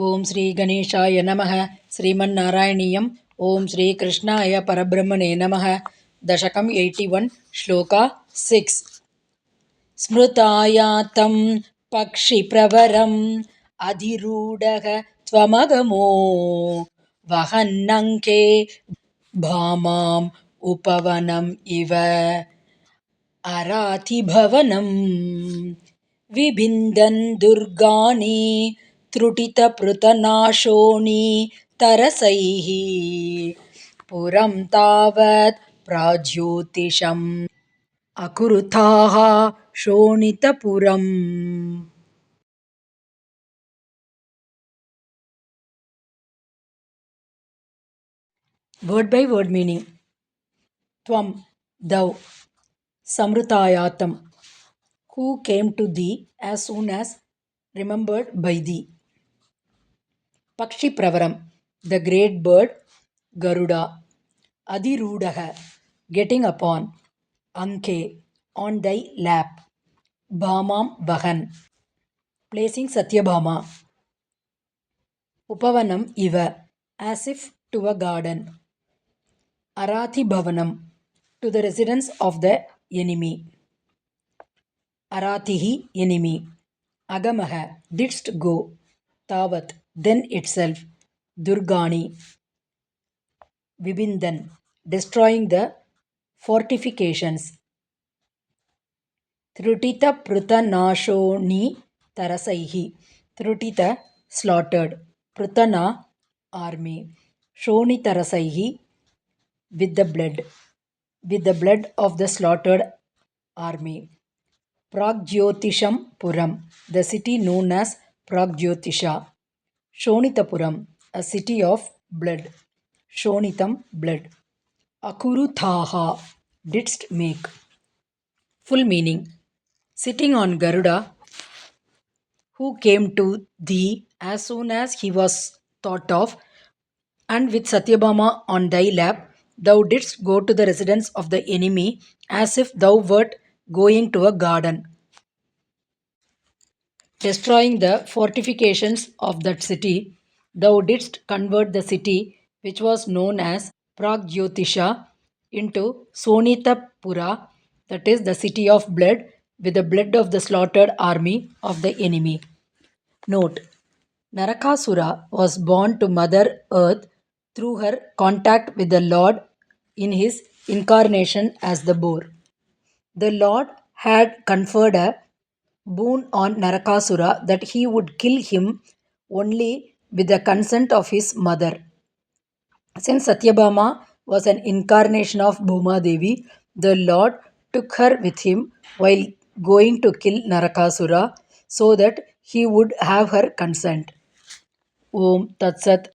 ஓம் ஸ்ரீ கணேஷாய நமः. ஸ்ரீமன்னாராயணீயம். ஓம் ஸ்ரீ கிருஷ்ணாய பரபிரம்மணே நமः. தசகம் 81 ஸ்லோகா 6. ஸ்மிருதாயாத்தம் பக்ஷிப்ரவரம் அதிரூடக த்வமகமோ வஹன்னங்கே பாமாம் உபவனம் இவ அராதிபவனம் விபிந்தன் துர்காணி त्रुटितपृतनाशोऽणि तरसैः पुरं तावत् प्राज्योतिषम् अकुरुताः शोणितपुरम्. Word by word meaning. Tvam, thou. Samrutayatam, who came to thee as soon as remembered by thee. Pakshi Pravaram, the great bird, Garuda. Adirudaha, getting upon. Anke, on thy lap. Bhamam Vahan, placing Satyabhama. Upavanam Iva, as if to a garden. Arathi Bhavanam, to the residence of the enemy. Arathihi, enemy. Agamaha, didst go. Tavat, then itself. Durgani, Vibindan, destroying the fortifications. Trutita Prutanashoni Tarasaihi, Trutita, slaughtered. Prutana, army. Shoni Tarasaihi, with the blood of the slaughtered army. Pragjyotisham Puram, the city known as Pragjyotisha. Shonitapuram, a city of blood. Shonitam, blood. Akuruthaha, didst make. Full meaning. Sitting on Garuda, who came to thee as soon as he was thought of, and with Satyabhama on thy lap, thou didst go to the residence of the enemy as if thou wert going to a garden. Destroying the fortifications of that city, thou didst convert the city which was known as Pragjyotisha into Sonitapura, that is the city of blood, with the blood of the slaughtered army of the enemy. Note: Narakasura was born to Mother Earth through her contact with the Lord in his incarnation as the boar. The Lord had conferred a boon on Narakasura that he would kill him only with the consent of his mother. Since Satyabhama was an incarnation of Bhuma Devi, the Lord took her with him while going to kill Narakasura so that he would have her consent. Om Tat Sat.